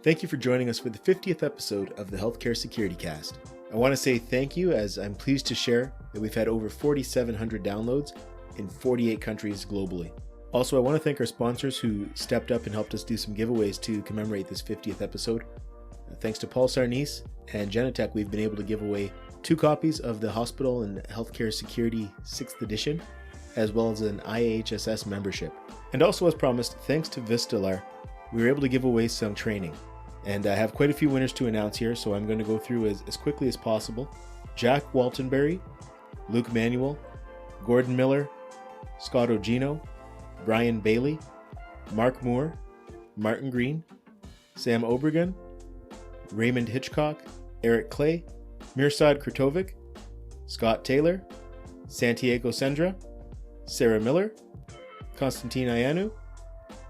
Thank you for joining us for the 50th episode of the Healthcare Security Cast. I want to say thank you, as I'm pleased to share that we've had over 4,700 downloads in 48 countries globally. Also, I want to thank our sponsors who stepped up and helped us do some giveaways to commemorate this 50th episode. Thanks to Paul Sarnice and Genetech, we've been able to give away 2 copies of the Hospital and Healthcare Security 6th edition, as well as an IAHSS membership. And also, as promised, thanks to Vistelar, we were able to give away some training. And I have quite a few winners to announce here, so I'm going to go through as quickly as possible. Jack Waltenbury, Luke Manuel, Gordon Miller, Scott Ogino, Bryan Bailey, Mark Moore, Martin Green, Sam Obregon, Raymond Hitchcox, Eric Clay, Mirsad Kurtovic, Scott Taylor, Santiago Sendra, Sarah Miller, Constantine Ioannou,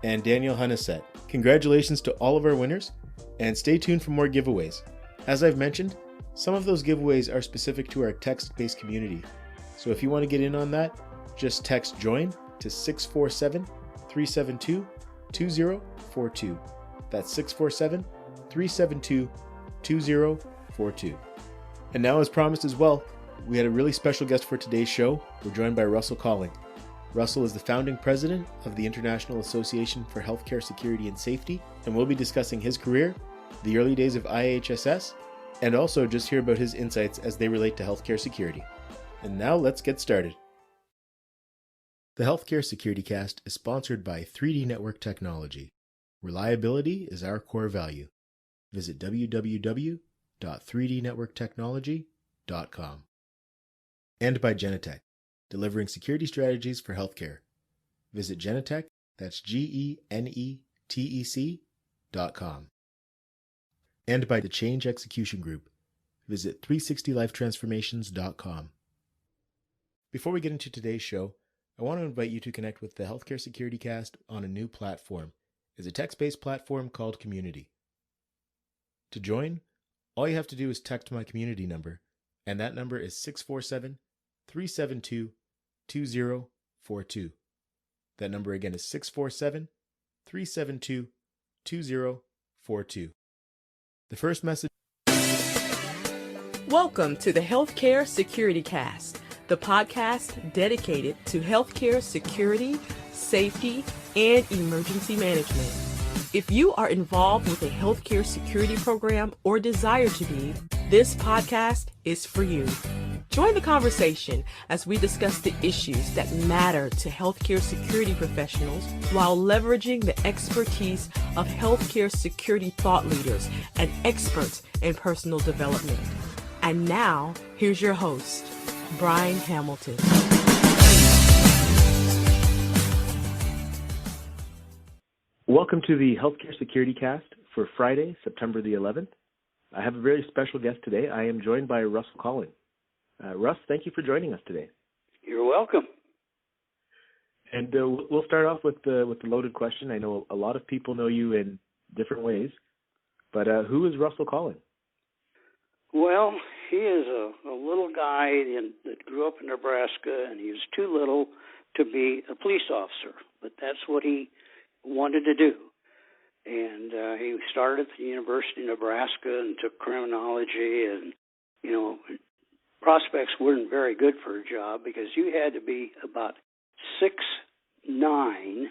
and Daniel Hunnisett. Congratulations to all of our winners, and stay tuned for more giveaways. As I've mentioned, some of those giveaways are specific to our text-based community, so if you want to get in on that, just text JOIN to 647-372-2042. That's 647-372-2042. And now, as promised as well, we had a really special guest for today's show. We're joined by Russell Colling. Russell is the founding president of the International Association for Healthcare Security and Safety, and we'll be discussing his career, the early days of IAHSS, and also just hear about his insights as they relate to healthcare security. And now let's get started. The Healthcare Security Cast is sponsored by 3D Network Technology. Reliability is our core value. Visit www.3dnetworktechnology.com. And by Genetech, delivering security strategies for healthcare. Visit Genetech, that's GENETEC.com. And by the Change Execution Group. Visit 360lifetransformations.com. Before we get into today's show, I want to invite you to connect with the Healthcare Security Cast on a new platform. It's a text-based platform called Community. To join, all you have to do is text my community number, and that number is 647-372-2042. That number again is 647-372-2042. The first message. Welcome to the Healthcare Security Cast, the podcast dedicated to healthcare security, safety, and emergency management. If you are involved with a healthcare security program or desire to be, this podcast is for you. Join the conversation as we discuss the issues that matter to healthcare security professionals while leveraging the expertise of healthcare security thought leaders and experts in personal development. And now, here's your host, Bryan Hamilton. Welcome to the Healthcare Security Cast for Friday, September the 11th. I have a very special guest today. I am joined by Russell Colling. Russ, thank you for joining us today. You're welcome. And we'll start off with the loaded question. I know a lot of people know you in different ways, but who is Russell Colling? Well, he is a little guy that grew up in Nebraska, and he was too little to be a police officer, but that's what he wanted to do. And he started at the University of Nebraska and took criminology, and, prospects weren't very good for a job because you had to be about 6'9"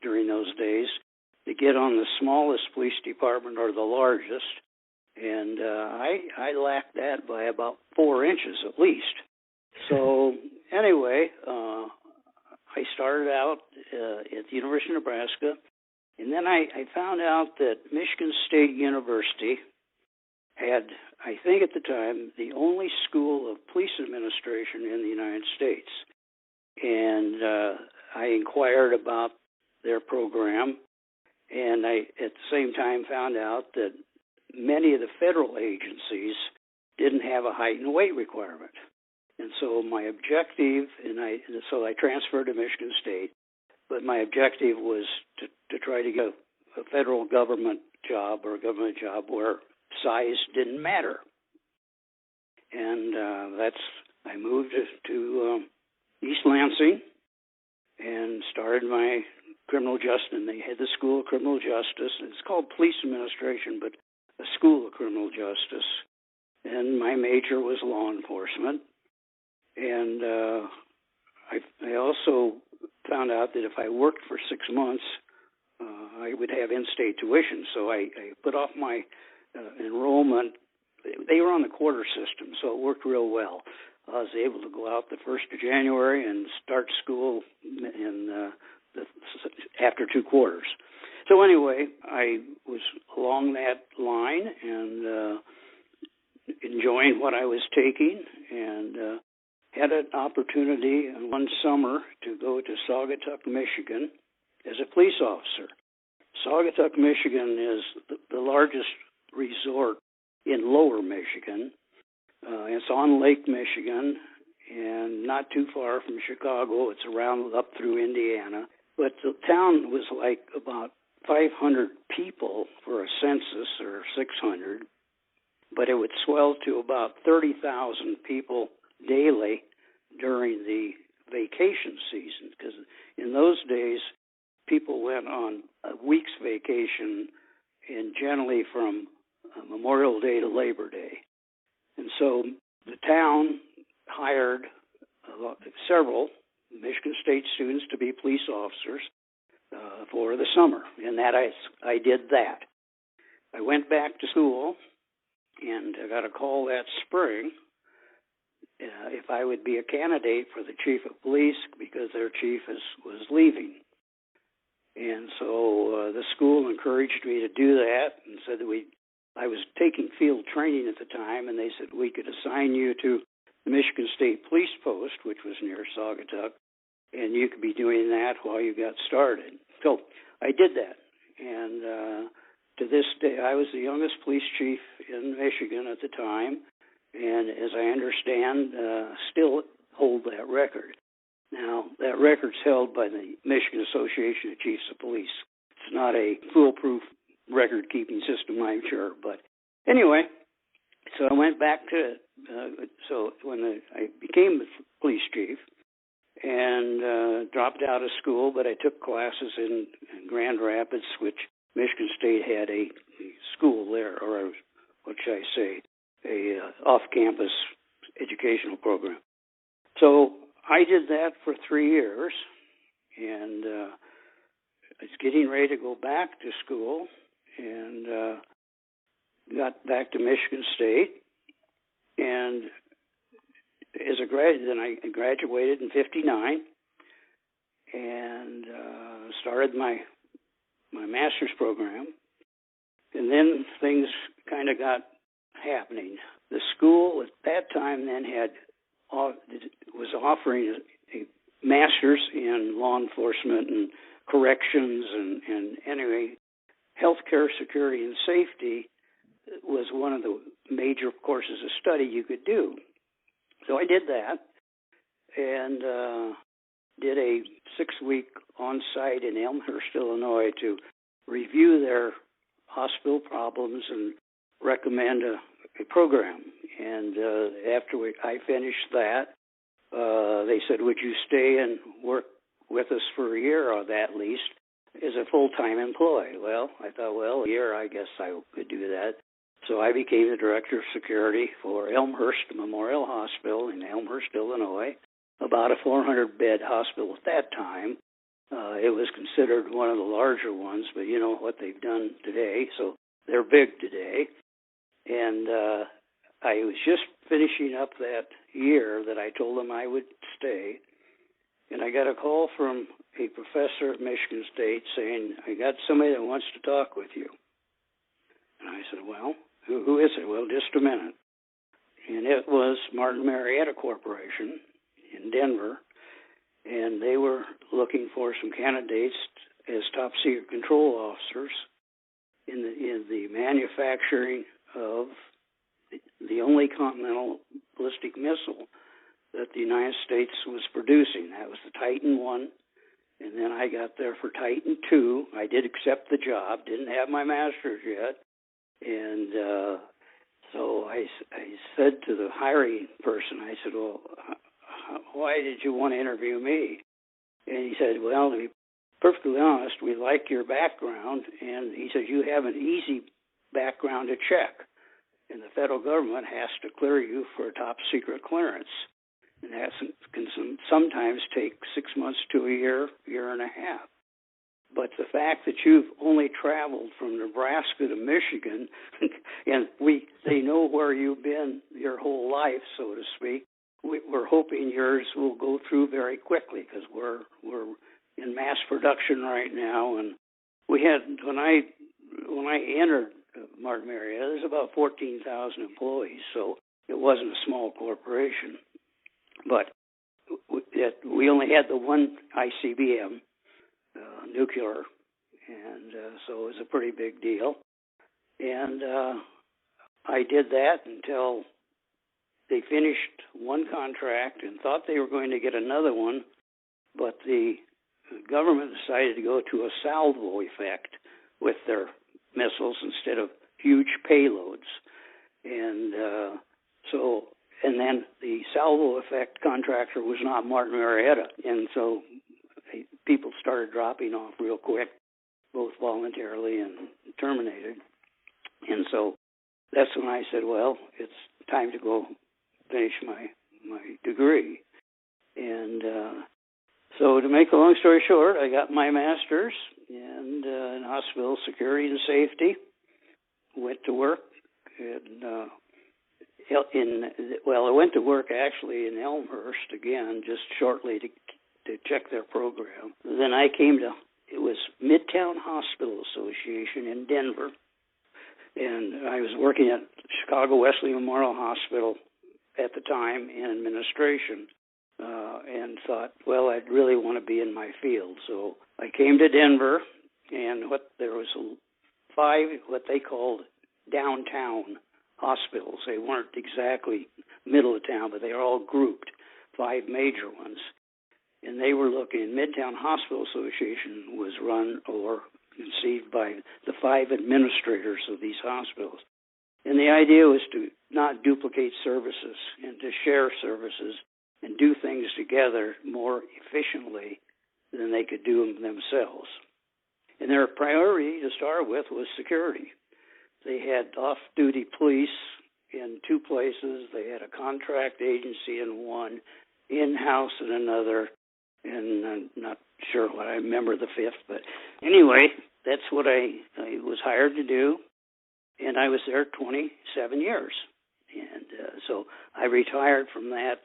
during those days to get on the smallest police department or the largest. And I lacked that by about 4 inches at least. So anyway, I started out at the University of Nebraska, and then I found out that Michigan State University had, I think at the time, the only school of police administration in the United States. And I inquired about their program, and I at the same time found out that many of the federal agencies didn't have a height and weight requirement. And so my objective, so I transferred to Michigan State, but my objective was to try to get a federal government job or a government job where size didn't matter. And I moved to East Lansing and started my criminal justice, and they had the School of Criminal Justice. It's called Police Administration, but a School of Criminal Justice. And my major was law enforcement. And I also found out that if I worked for 6 months, I would have in-state tuition. So I put off my enrollment. They were on the quarter system, so it worked real well. I was able to go out the 1st of January and start school after 2 quarters. So anyway, I was along that line and enjoying what I was taking, and had an opportunity one summer to go to Saugatuck, Michigan as a police officer. Saugatuck, Michigan is the largest resort in lower Michigan. It's on Lake Michigan and not too far from Chicago. It's around up through Indiana. But the town was like about 500 people for a census, or 600. But it would swell to about 30,000 people daily during the vacation season, because in those days people went on a week's vacation, and generally from Memorial Day to Labor Day. And so the town hired several Michigan State students to be police officers for the summer, and that I did that. I went back to school, and I got a call that spring if I would be a candidate for the chief of police, because their chief was leaving. And so the school encouraged me to do that, and said that I was taking field training at the time, and they said we could assign you to the Michigan State Police Post, which was near Saugatuck, and you could be doing that while you got started. So I did that, and to this day, I was the youngest police chief in Michigan at the time, and as I understand, still hold that record. Now, that record's held by the Michigan Association of Chiefs of Police. It's not a foolproof record-keeping system, I'm sure. But anyway, so I went back to, so when I became the police chief and dropped out of school, but I took classes in Grand Rapids, which Michigan State had a school there, or what should I say, a off-campus educational program. So I did that for 3 years, and I was getting ready to go back to school, and got back to Michigan State, and as a graduate, then I graduated in '59, and started my master's program, and then things kind of got happening. The school at that time then was offering a master's in law enforcement and corrections, and anyway, healthcare, security, and safety was one of the major courses of study you could do. So I did that, and did a 6-week on-site in Elmhurst, Illinois, to review their hospital problems and recommend a program. And after I finished that, they said, would you stay and work with us for a year, or at least, as a full-time employee? Well, I thought, a year, I guess I could do that. So I became the director of security for Elmhurst Memorial Hospital in Elmhurst, Illinois, about a 400-bed hospital at that time. It was considered one of the larger ones, but you know what they've done today, so they're big today. And I was just finishing up that year that I told them I would stay, and I got a call from a professor at Michigan State saying, I got somebody that wants to talk with you. And I said, well, who is it? Well, just a minute. And it was Martin Marietta Corporation in Denver, and they were looking for some candidates as top secret control officers in the manufacturing of the only continental ballistic missile that the United States was producing. That was the Titan I, and then I got there for Titan II. I did accept the job, didn't have my master's yet, and so I said to the hiring person, I said, well, why did you want to interview me? And he said, well, perfectly honest, we like your background. And he says, you have an easy background to check. And the federal government has to clear you for a top secret clearance. And that can sometimes take 6 months to a year, year and a half. But the fact that you've only traveled from Nebraska to Michigan, and they know where you've been your whole life, so to speak, we're hoping yours will go through very quickly, because we're in mass production right now. And we had, when I entered Martin Marietta, there's about 14,000 employees, so it wasn't a small corporation. But we only had the one ICBM, nuclear, and so it was a pretty big deal. And I did that until they finished one contract and thought they were going to get another one, but the government decided to go to a salvo effect with their missiles instead of huge payloads. And and then the salvo effect contractor was not Martin Marietta, and so people started dropping off real quick, both voluntarily and terminated. And so that's when I said, well, it's time to go finish my degree. And so to make a long story short, I got my master's in hospital security and safety, went to work I went to work actually in Elmhurst again, just shortly to check their program. Then I came to, it was Midtown Hospital Association in Denver, and I was working at Chicago Wesley Memorial Hospital at the time in administration, and thought, well, I'd really want to be in my field. So I came to Denver, and there was 5 what they called downtown hospitals. They weren't exactly middle of town, but they were all grouped, 5 major ones. And they were looking, Midtown Hospital Association was run or conceived by the 5 administrators of these hospitals. And the idea was to not duplicate services and to share services and do things together more efficiently than they could do them themselves. And their priority to start with was security. They had off-duty police in 2 places. They had a contract agency in one, in-house in another, and I'm not sure what I remember the 5th. But anyway, that's what I was hired to do, and I was there 27 years. And so I retired from that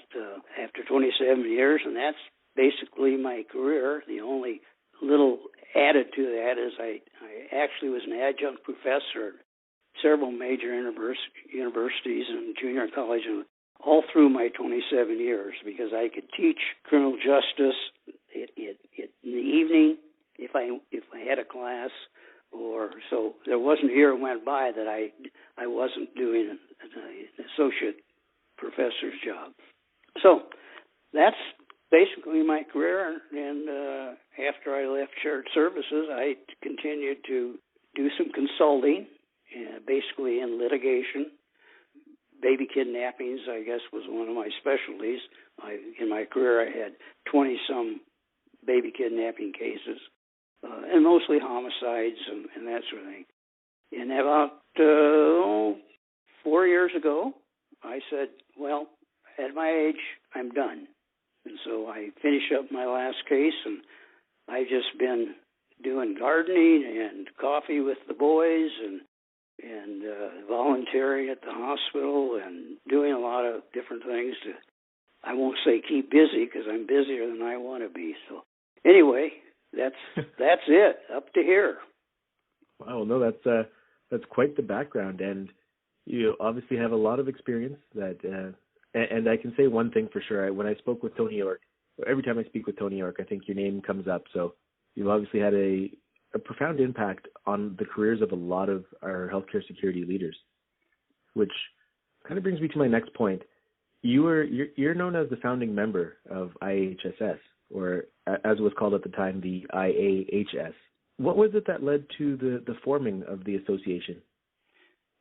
after 27 years, and that's basically my career. The only little added to that is I actually was an adjunct professor at several major universities and junior college, and all through my 27 years, because I could teach criminal justice in the evening if I had a class, or so there wasn't a year went by that I wasn't doing an associate professor's job. So that's basically my career, and after I left Shared Services, I continued to do some consulting, basically in litigation. Baby kidnappings, I guess, was one of my specialties. In my career, I had 20-some baby kidnapping cases, and mostly homicides and that sort of thing. And about 4 years ago, I said, well, at my age, I'm done. And so I finished up my last case, and I've just been doing gardening and coffee with the boys and volunteering at the hospital and doing a lot of different things to, I won't say keep busy, because I'm busier than I want to be. So anyway, that's it, up to here. Wow, no, that's quite the background, and you obviously have a lot of experience. That and I can say one thing for sure. When I spoke with Tony York, every time I speak with Tony York, I think your name comes up. So you've obviously had a profound impact on the careers of a lot of our healthcare security leaders, which kind of brings me to my next point. You're known as the founding member of IAHSS, or as it was called at the time, the IAHSS. What was it that led to the forming of the association?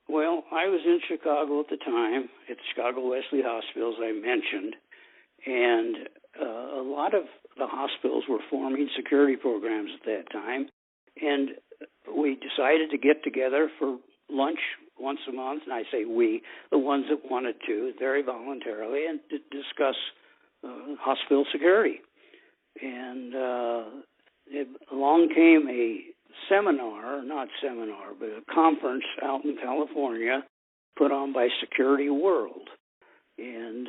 Well, I was in Chicago at the time, at Chicago Wesley Hospital, as I mentioned, and a lot of the hospitals were forming security programs at that time, and we decided to get together for lunch once a month, and I say we, the ones that wanted to, very voluntarily, and to discuss hospital security. And along came a but a conference out in California put on by Security World. And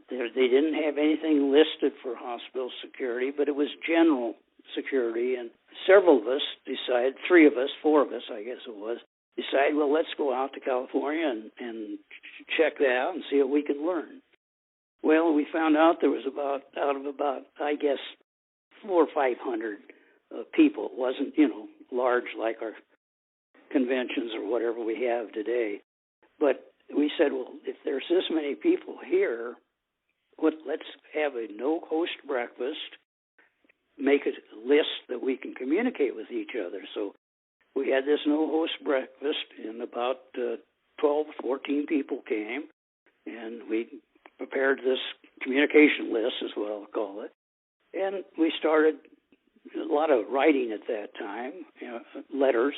they didn't have anything listed for hospital security, but it was general security. And several of us decided, 4 of us, I guess it was, decided, well, let's go out to California and check that out and see what we can learn. Well, we found out there was about 400 or 500 people. It wasn't, large like our conventions or whatever we have today. But we said, well, if there's this many people here, let's have a no-host breakfast, make a list that we can communicate with each other. So we had this no-host breakfast, and about 12, 14 people came, and we prepared this communication list, is what I'll call it. And we started a lot of writing at that time, letters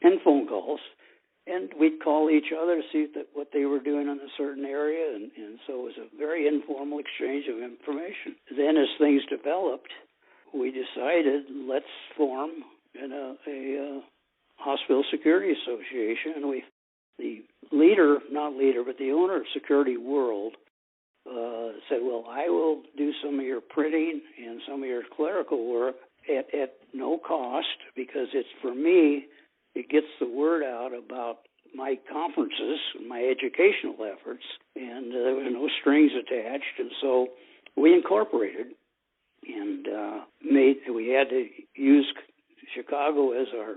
and phone calls. And we'd call each other to see what they were doing in a certain area. And so it was a very informal exchange of information. Then as things developed, we decided let's form a hospital security association. And the owner of Security World said, well, I will do some of your printing and some of your clerical work at no cost, because it's, for me, it gets the word out about my conferences, my educational efforts, and there was no strings attached. And so we incorporated and we had to use Chicago as our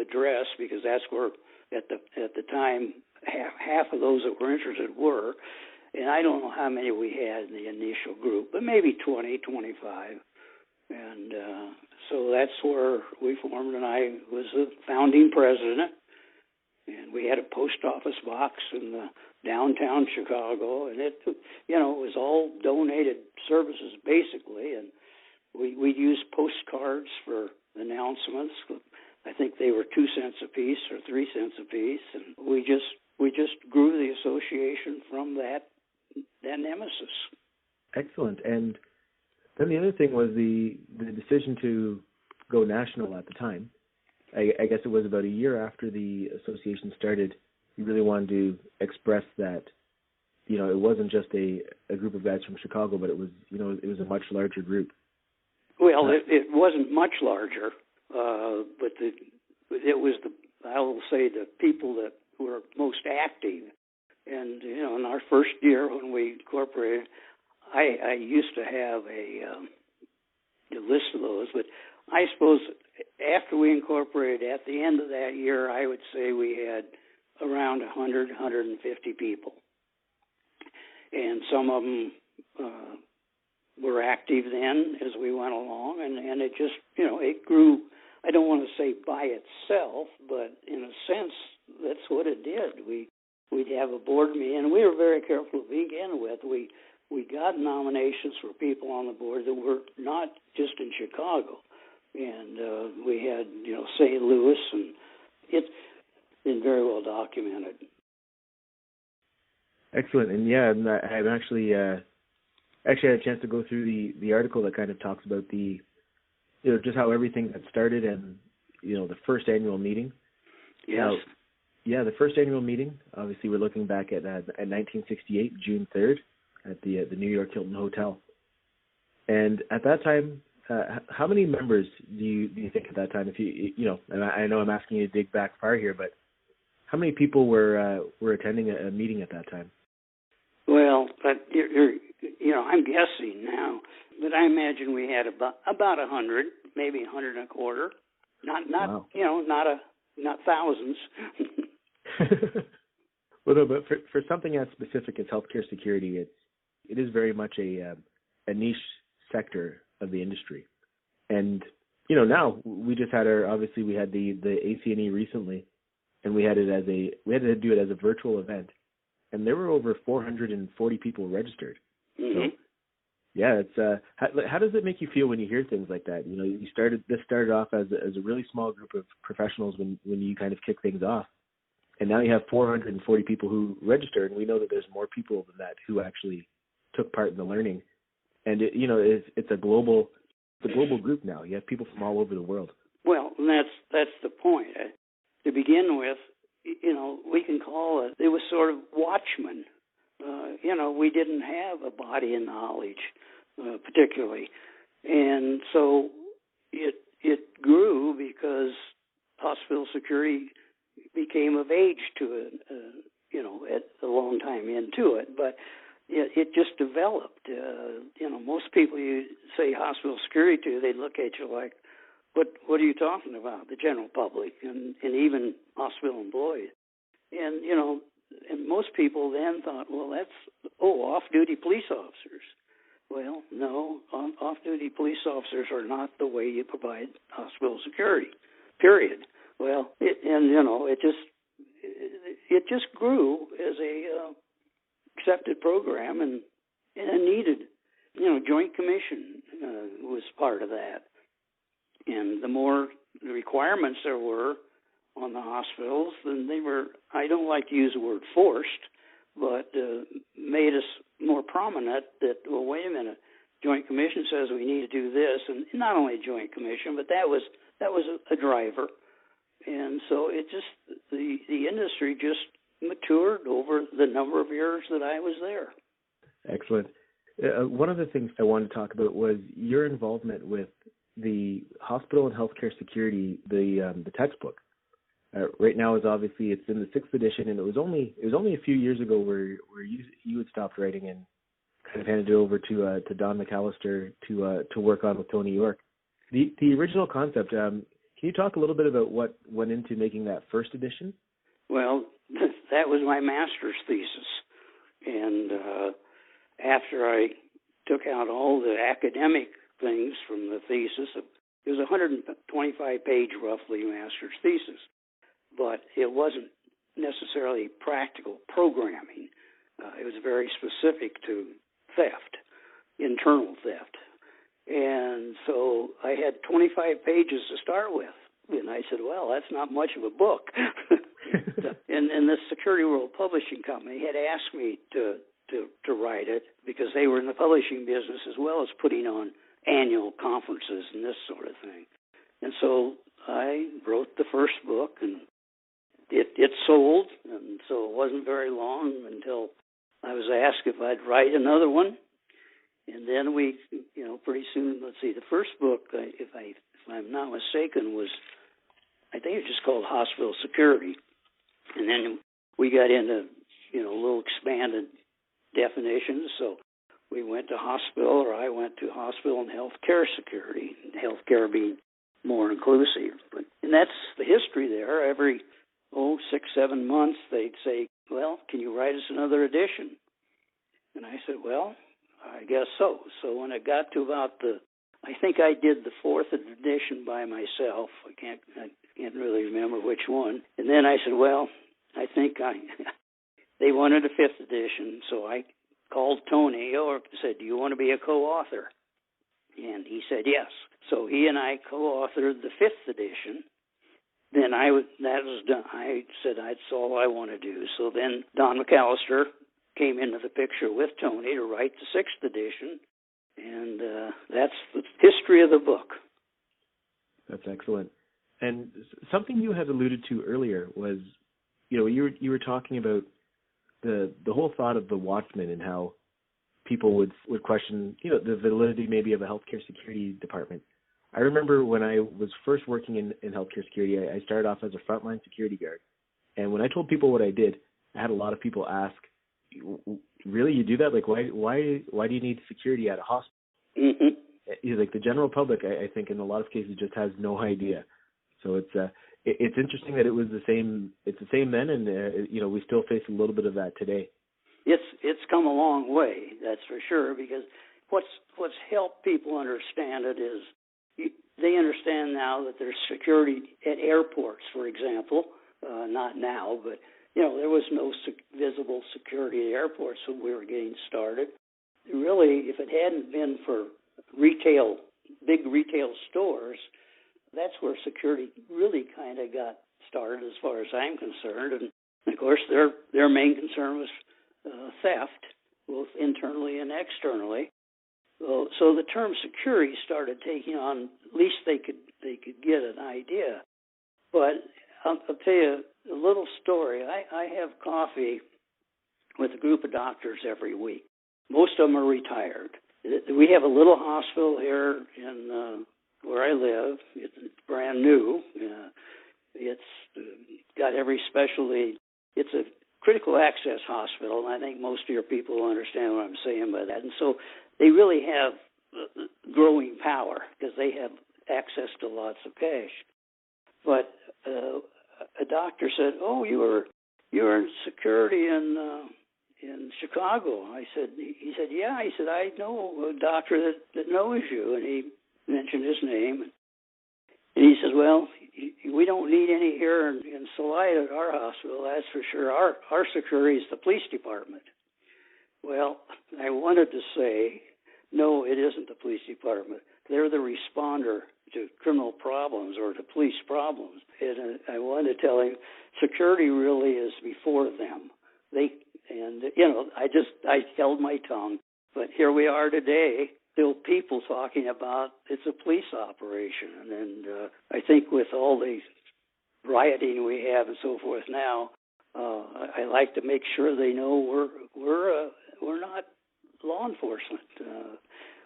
address, because that's where at the time half of those that were interested were. And I don't know how many we had in the initial group, but maybe 20, 25. And so that's where we formed, and I was the founding president. And we had a post office box in the downtown Chicago, and it was all donated services basically. And we used postcards for announcements. I think they were 2 cents a piece or 3 cents a piece, and we just grew the association from that nemesis. Excellent. And then the other thing was the decision to go national at the time. I guess it was about a year after the association started. You really wanted to express that, it wasn't just a group of guys from Chicago, but it was, it was a much larger group. Well, it wasn't much larger, but it was I will say the people that were most active. And, in our first year when we incorporated, I used to have a list of those, but I suppose after we incorporated, at the end of that year, I would say we had around 100, 150 people. And some of them were active then as we went along, and it just, it grew. I don't want to say by itself, but in a sense, that's what it did. We'd have a board meeting, and we were very careful to begin with. We got nominations for people on the board that were not just in Chicago. And we had, St. Louis, and it's been very well documented. Excellent. And I've actually had a chance to go through the article that kind of talks about the, just how everything got started and, the first annual meeting. Yes. Now, the first annual meeting, obviously we're looking back at 1968, June 3rd, at the New York Hilton Hotel. And at that time, how many members do you think at that time? If and I know I'm asking you to dig back far here, but how many people were attending a meeting at that time? Well, but I'm guessing now, but I imagine we had about 100, maybe 100 and a quarter. Wow. Not thousands. Well, no, but for something as specific as healthcare security, it is very much a niche sector of the industry. And, now we just had obviously we had the ACNE recently, and we had to do it as a virtual event. And there were over 440 people registered. Mm-hmm. Yeah, it's how does it make you feel when you hear things like that? You started off as a really small group of professionals when you kind of kick things off, and now you have 440 people who registered, and we know that there's more people than that who actually took part in the learning, and it's a global group now. You have people from all over the world. Well, and that's the point. To begin with, we can call it was sort of watchmen. We didn't have a body of knowledge, particularly. And so it grew because hospital security became of age to it, at a long time into it. But it just developed. Most people you say hospital security to, they look at you like, what are you talking about? The general public and even hospital employees. And, and most people then thought, well, that's, off-duty police officers. Well, no, off-duty police officers are not the way you provide hospital security, period. Well, it just grew as a accepted program and needed, Joint Commission was part of that. And the more the requirements there were on the hospitals, then they were, I don't like to use the word forced, but made us more prominent that, well, wait a minute, Joint Commission says we need to do this, and not only Joint Commission, but that was a driver. And so it just, the industry just matured over the number of years that I was there. Excellent. One of the things I wanted to talk about was your involvement with the hospital and healthcare security, the textbook. Right now is obviously it's in the 6th edition, and it was only a few years ago where you had stopped writing and kind of handed it over to Don MacAlister to work on with Tony York. The original concept. Can you talk a little bit about what went into making that first edition? Well, that was my master's thesis, and after I took out all the academic things from the thesis, it was a 125-page roughly master's thesis. But it wasn't necessarily practical programming. It was very specific to theft, internal theft. And so I had 25 pages to start with. And I said, well, that's not much of a book. and the Security World Publishing Company had asked me to write it because they were in the publishing business as well as putting on annual conferences and this sort of thing. And so I wrote the first book, and it sold, and so it wasn't very long until I was asked if I'd write another one. And then we, pretty soon, let's see, the first book, if I'm not mistaken, was, I think it was just called Hospital Security. And then we got into, a little expanded definitions. So we went to hospital, or I went to hospital and healthcare security, healthcare being more inclusive. And that's the history there. Every 6-7 months, they'd say, well, can you write us another edition? And I said, well, I guess so. So when it got to about I think I did the 4th edition by myself. I can't really remember which one. And then I said, well, I think they wanted a 5th edition. So I called Tony or said, do you want to be a co-author? And he said, yes. So he and I co-authored the 5th edition. Then that was done. I said, that's all I want to do. So then Don MacAlister came into the picture with Tony to write the 6th edition, and that's the history of the book. That's excellent. And something you had alluded to earlier was, you were talking about the whole thought of the watchman and how people would question, the validity maybe of a healthcare security department. I remember when I was first working in healthcare security, I started off as a frontline security guard. And when I told people what I did, I had a lot of people ask, really, you do that? Like, why do you need security at a hospital? Mm-hmm. Like the general public, I think in a lot of cases just has no idea. So it's interesting that it was the same. It's the same then, and we still face a little bit of that today. It's come a long way, that's for sure. Because what's helped people understand it is they understand now that there's security at airports, for example. Not now, but there was no visible security at airports when we were getting started. really, if it hadn't been for big retail stores, that's where security really kind of got started as far as I'm concerned. And of course, their main concern was theft, both internally and externally. So the term security started taking on, at least they could get an idea. But I'll tell you a little story. I have coffee with a group of doctors every week. Most of them are retired. We have a little hospital here in where I live. It's brand new. It's got every specialty. It's a critical access hospital, and I think most of your people will understand what I'm saying by that. And so they really have growing power because they have access to lots of cash. But a doctor said, "Oh, you were in security in Chicago." He said, "Yeah." He said, "I know a doctor that knows you," and he mentioned his name. And he says, "Well, we don't need any here in Salida at our hospital, that's for sure. Our security is the police department." Well, I wanted to say, no, it isn't the police department. They're the responder to criminal problems or to police problems. And I wanted to tell him, security really is before them. I held my tongue. But here we are today, still people talking about it's a police operation. And I think with all the rioting we have and so forth now, I like to make sure they know we're not law enforcement.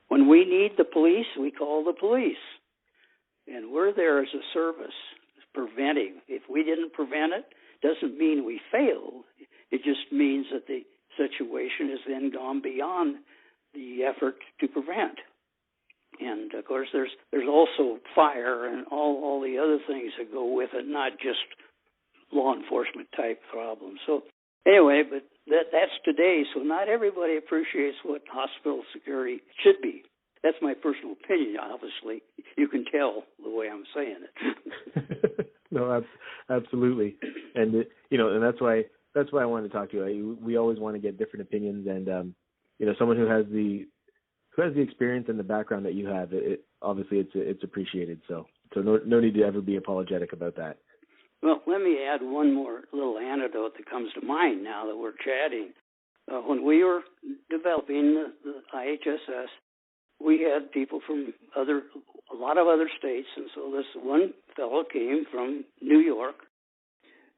When we need the police, we call the police. And we're there as a service, preventing. If we didn't prevent it, doesn't mean we failed. It just means that the situation has then gone beyond the effort to prevent. And of course, there's also fire and all the other things that go with it, not just law enforcement type problems. So anyway, but that's today. So not everybody appreciates what hospital security should be. That's my personal opinion. Obviously, you can tell the way I'm saying it. No, absolutely, and and that's why I wanted to talk to you. We always want to get different opinions, and someone who has the experience and the background that you have, obviously it's appreciated. So no need to ever be apologetic about that. Well, let me add one more little anecdote that comes to mind now that we're chatting. When we were developing the IAHSS, we had people from a lot of other states, and so this one fellow came from New York.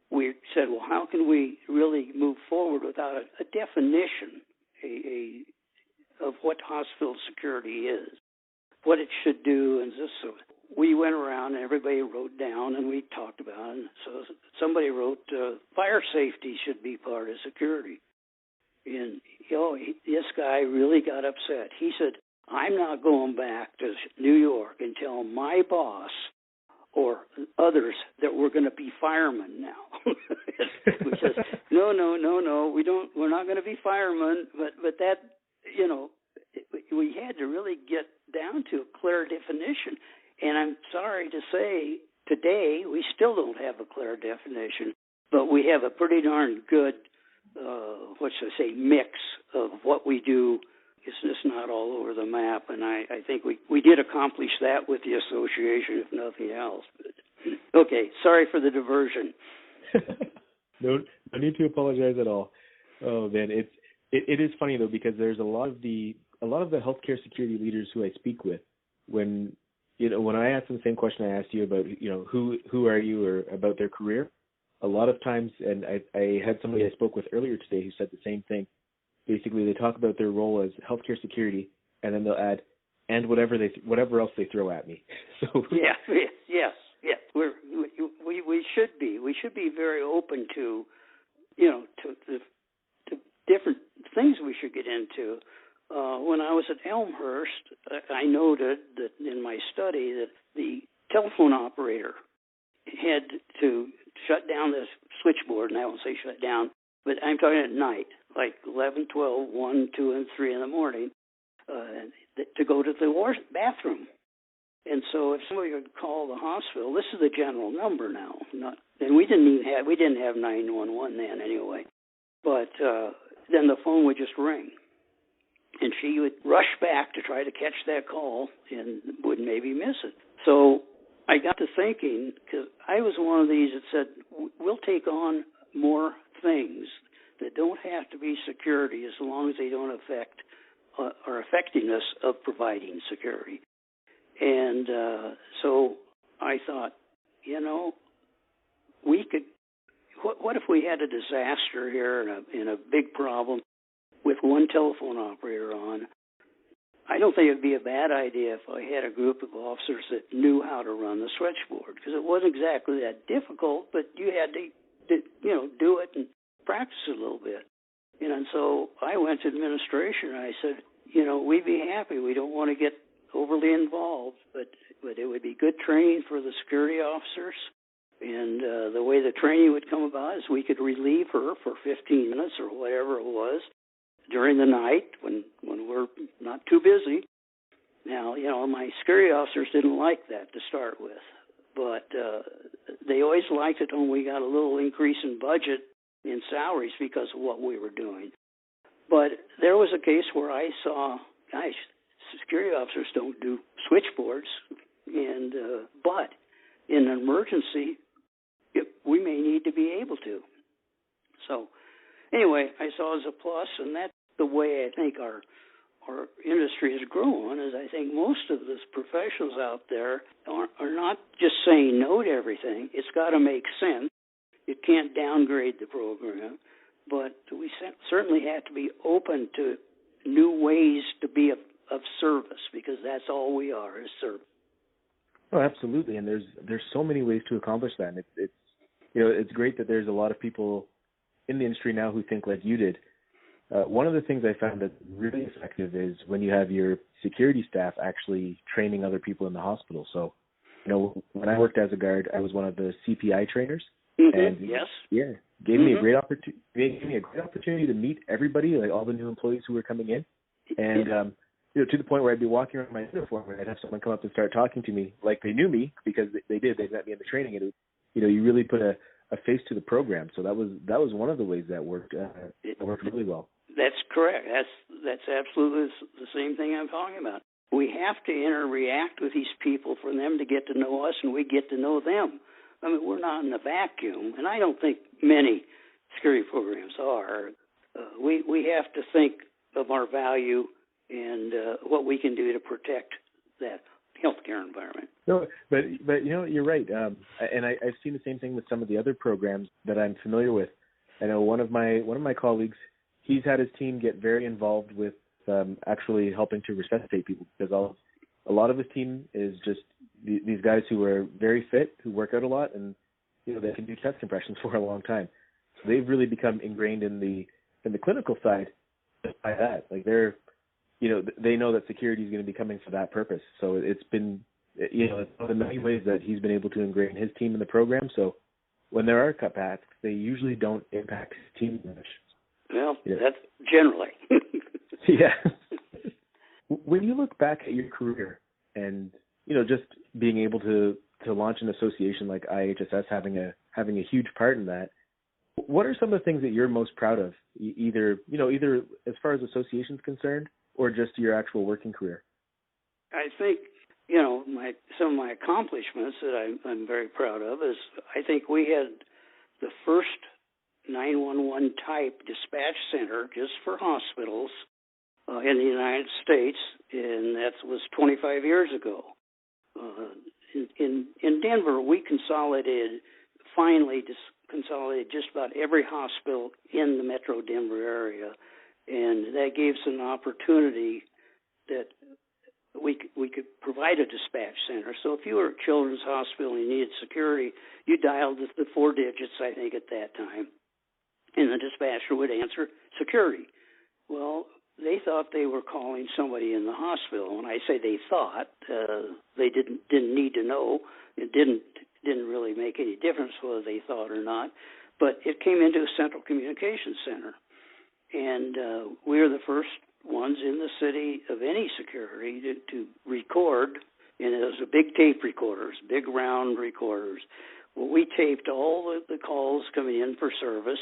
We said, well, how can we really move forward without a definition of what hospital security is, what it should do, and so we went around and everybody wrote down and we talked about it. And so somebody wrote, fire safety should be part of security. And this guy really got upset. He said, I'm not going back to New York and tell my boss or others that we're going to be firemen now. We said, no, we're not going to be firemen, but that, we had to really get down to a clear definition. And I'm sorry to say, today we still don't have a clear definition, but we have a pretty darn good, mix of what we do. It's just not all over the map, and I think we did accomplish that with the association, if nothing else. But, okay, sorry for the diversion. No need to apologize at all. Oh man, it is funny though, because there's a lot of the healthcare security leaders who I speak with, when I ask them the same question I asked you about, who are you, or about their career, a lot of times, and I had somebody I spoke with earlier today who said the same thing. Basically, they talk about their role as healthcare security, and then they'll add, and whatever else they throw at me. So yes. We should be very open to different things we should get into. When I was at Elmhurst, I noted that in my study that the telephone operator had to shut down the switchboard, and I won't say shut down, but I'm talking at night, like 11, 12, 1, 2, and 3 in the morning, to go to the bathroom. And so if somebody would call the hospital, this is the general number now. And we didn't have 911 then anyway. But then the phone would just ring. and she would rush back to try to catch that call and would maybe miss it. So I got to thinking, because I was one of these that said, we'll take on more things that don't have to be security as long as they don't affect our effectiveness of providing security. And so I thought, we could, what if we had a disaster here and a big problem with one telephone operator on? I don't think it would be a bad idea if I had a group of officers that knew how to run the switchboard, because it wasn't exactly that difficult, but you had to do it and practice it a little bit. And so I went to administration and I said, we'd be happy. We don't want to get overly involved, but it would be good training for the security officers. And the way the training would come about is we could relieve her for 15 minutes or whatever it was during the night when we're not too busy. Now, my security officers didn't like that to start with, but they always liked it when we got a little increase in budget in salaries because of what we were doing. But there was a case where I saw, guys, security officers don't do switchboards, and but in an emergency, we may need to be able to. So anyway, I saw it as a plus, and that's the way I think our industry has grown, is I think most of the professionals out there are not just saying no to everything. It's got to make sense. It can't downgrade the program, but we certainly have to be open to new ways to be of service, because that's all we are, is service. Oh, absolutely, and there's so many ways to accomplish that. And it's great that there's a lot of people in the industry now who think like you did. One of the things I found that's really effective is when you have your security staff actually training other people in the hospital. So, when I worked as a guard, I was one of the CPI trainers. Mm-hmm. And yes. Gave me a great opportunity to meet everybody, like all the new employees who were coming in. And to the point where I'd be walking around my uniform and I'd have someone come up and start talking to me like they knew me, because they met me in the training. And you really put a face to the program. So that was one of the ways that worked. It worked really well. That's correct. That's absolutely the same thing I'm talking about. We have to interact with these people for them to get to know us, and we get to know them. I mean, we're not in a vacuum, and I don't think many security programs are. We have to think of our value and what we can do to protect that healthcare environment. No, but you're right. And I've seen the same thing with some of the other programs that I'm familiar with. I know one of my colleagues, he's had his team get very involved with actually helping to resuscitate people, because a lot of his team is just these guys who are very fit, who work out a lot, and they can do chest compressions for a long time. So they've really become ingrained in the clinical side just by that. Like they know that security is going to be coming for that purpose. So it's been it's one of the many ways that he's been able to ingrain his team in the program. So when there are cutbacks, they usually don't impact his team much. Well, that's generally. Yeah. When you look back at your career and, just being able to launch an association like IAHSS, having a huge part in that, what are some of the things that you're most proud of, either as far as association's concerned or just your actual working career? I think, some of my accomplishments that I'm very proud of is I think we had the first 911 type dispatch center just for hospitals in the United States, and that was 25 years ago. In Denver, we finally consolidated just about every hospital in the metro Denver area, and that gave us an opportunity that we could provide a dispatch center. So if you were at Children's Hospital and you needed security, you dialed the 4 digits, I think, at that time, and the dispatcher would answer security. Well, they thought they were calling somebody in the hospital. When I say they thought, they didn't need to know. It didn't really make any difference whether they thought or not. But it came into a central communications center, and we were the first ones in the city of any security to record. And it was a big tape recorders, big round recorders. Well, we taped all the calls coming in for service,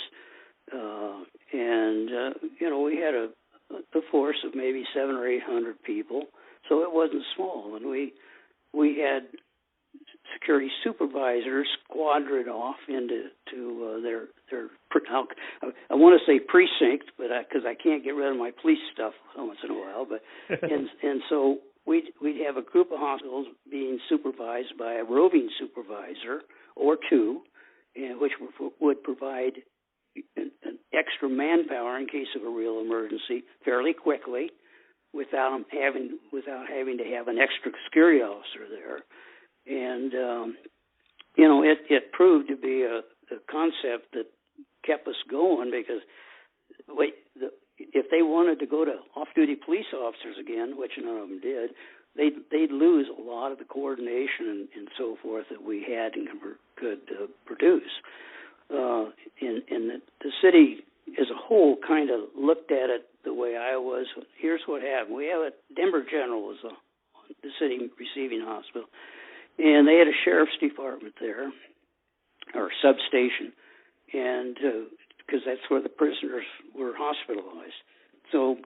and we had a a force of maybe 700 or 800 people, so it wasn't small. And we had security supervisors squadroned off into their I want to say precinct, but because I can't get rid of my police stuff once in a while, but and so we'd have a group of hospitals being supervised by a roving supervisor or two, and which would provide an extra manpower in case of a real emergency fairly quickly, without having to have an extra security officer there. And it proved to be a concept that kept us going, because if they wanted to go to off-duty police officers again, which none of them did, they'd lose a lot of the coordination and so forth that we had and could produce. And the city as a whole kind of looked at it the way I was. Here's what happened. We have Denver General was the city receiving hospital, and they had a sheriff's department there, or substation, and because that's where the prisoners were hospitalized. So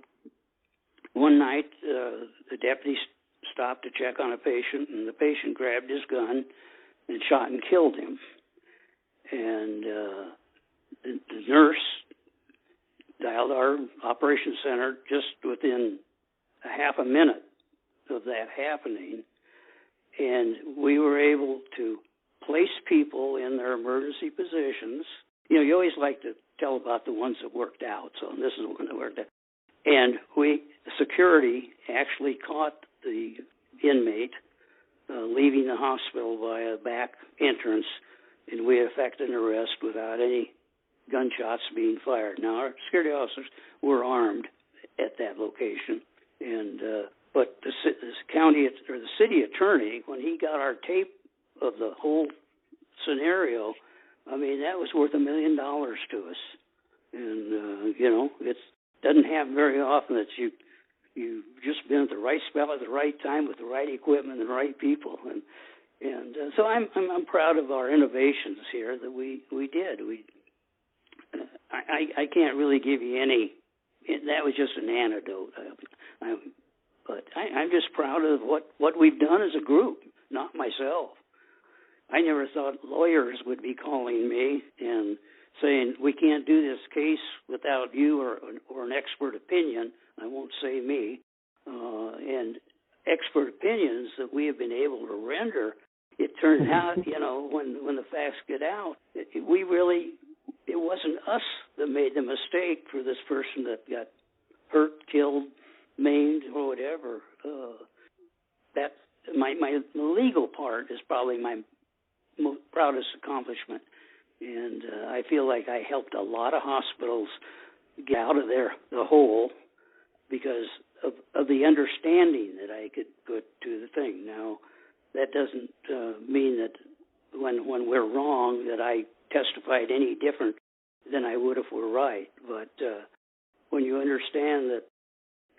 one night, the deputy stopped to check on a patient, and the patient grabbed his gun and shot and killed him. And the nurse dialed our operations center just within a half a minute of that happening, and we were able to place people in their emergency positions. You always like to tell about the ones that worked out, so this is the one that worked out. And security actually caught the inmate leaving the hospital via a back entrance, and we effected an arrest without any gunshots being fired. Now, our security officers were armed at that location, and but the county or the city attorney, when he got our tape of the whole scenario, I mean, that was worth $1 million to us. And it doesn't happen very often that you've just been at the right spot at the right time with the right equipment and the right people. And so I'm proud of our innovations here that we did. I can't really give you any. That was just an anecdote. But I'm just proud of what we've done as a group, not myself. I never thought lawyers would be calling me and saying, we can't do this case without you or an expert opinion. I won't say me. And expert opinions that we have been able to render, it turned out, when the facts get out, it wasn't us that made the mistake for this person that got hurt, killed, maimed, or whatever. That my legal part is probably my most proudest accomplishment, and I feel like I helped a lot of hospitals get out of the hole because of the understanding that I could put to the thing. Now, that doesn't mean that when we're wrong that I testified any different than I would if we're right. But when you understand that,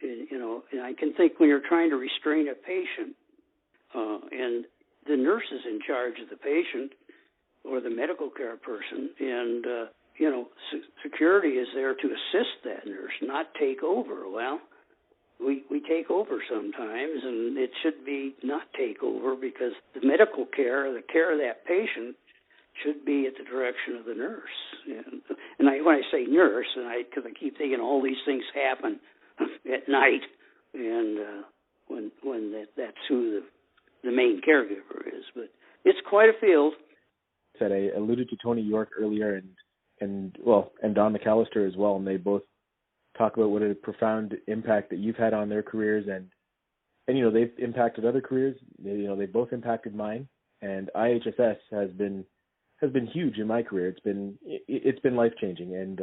and I can think when you're trying to restrain a patient, and the nurse is in charge of the patient or the medical care person, and security is there to assist that nurse, not take over. Well, we take over sometimes, and it should be not take over, because the medical care, the care of that patient, should be at the direction of the nurse. And when I say nurse, because I keep thinking all these things happen at night, and when that's who the main caregiver is. But it's quite a field. I alluded to Tony York earlier, and Don MacAlister as well, and they both talk about what a profound impact that you've had on their careers, and they've impacted other careers. They both impacted mine, and IAHSS has been huge in my career. It's been life changing, and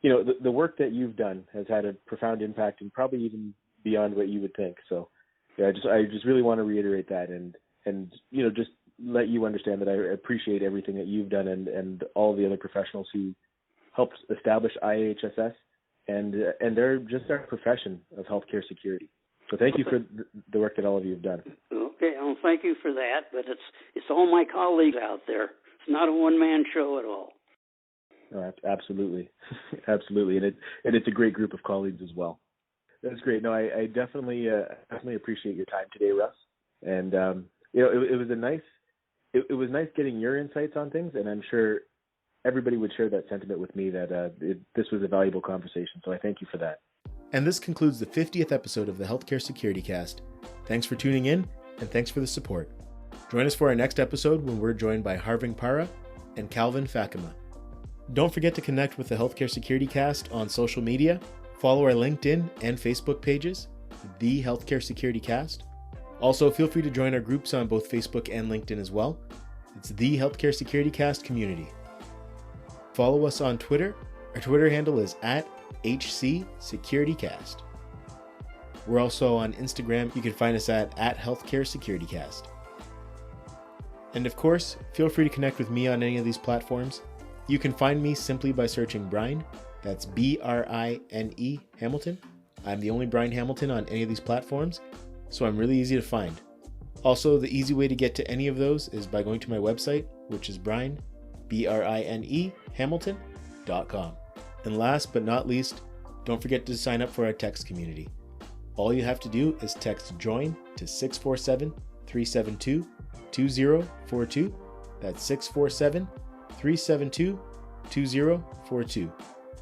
the work that you've done has had a profound impact, and probably even beyond what you would think. So yeah, I just really want to reiterate that, and just let you understand that I appreciate everything that you've done, and all the other professionals who helped establish IAHSS. And they're just our profession of healthcare security. So thank you for the work that all of you have done. Okay, well, thank you for that. But it's all my colleagues out there. It's not a one-man show at all. No, absolutely, absolutely, and it's a great group of colleagues as well. That's great. No, I definitely appreciate your time today, Russ. And it was nice getting your insights on things, and I'm sure everybody would share that sentiment with me that this was a valuable conversation. So I thank you for that. And this concludes the 50th episode of the Healthcare Security Cast. Thanks for tuning in, and thanks for the support. Join us for our next episode when we're joined by Harving Para and Calvin Fakima. Don't forget to connect with the Healthcare Security Cast on social media. Follow our LinkedIn and Facebook pages, The Healthcare Security Cast. Also, feel free to join our groups on both Facebook and LinkedIn as well. It's The Healthcare Security Cast Community. Follow us on Twitter. Our Twitter handle is @HCSecurityCast. We're also on Instagram. You can find us at @HealthcareSecurityCast. And of course, feel free to connect with me on any of these platforms. You can find me simply by searching Bryan. That's Brine Hamilton. I'm the only Bryan Hamilton on any of these platforms, so I'm really easy to find. Also, the easy way to get to any of those is by going to my website, which is Brine, Hamilton.com. And last but not least, don't forget to sign up for our text community. All you have to do is text JOIN to 647-372-2042. That's 647-372-2042.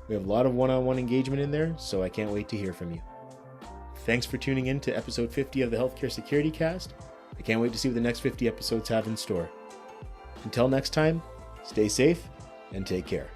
We have a lot of one-on-one engagement in there, so I can't wait to hear from you. Thanks for tuning in to episode 50 of the Healthcare Security Cast. I can't wait to see what the next 50 episodes have in store. Until next time, stay safe and take care.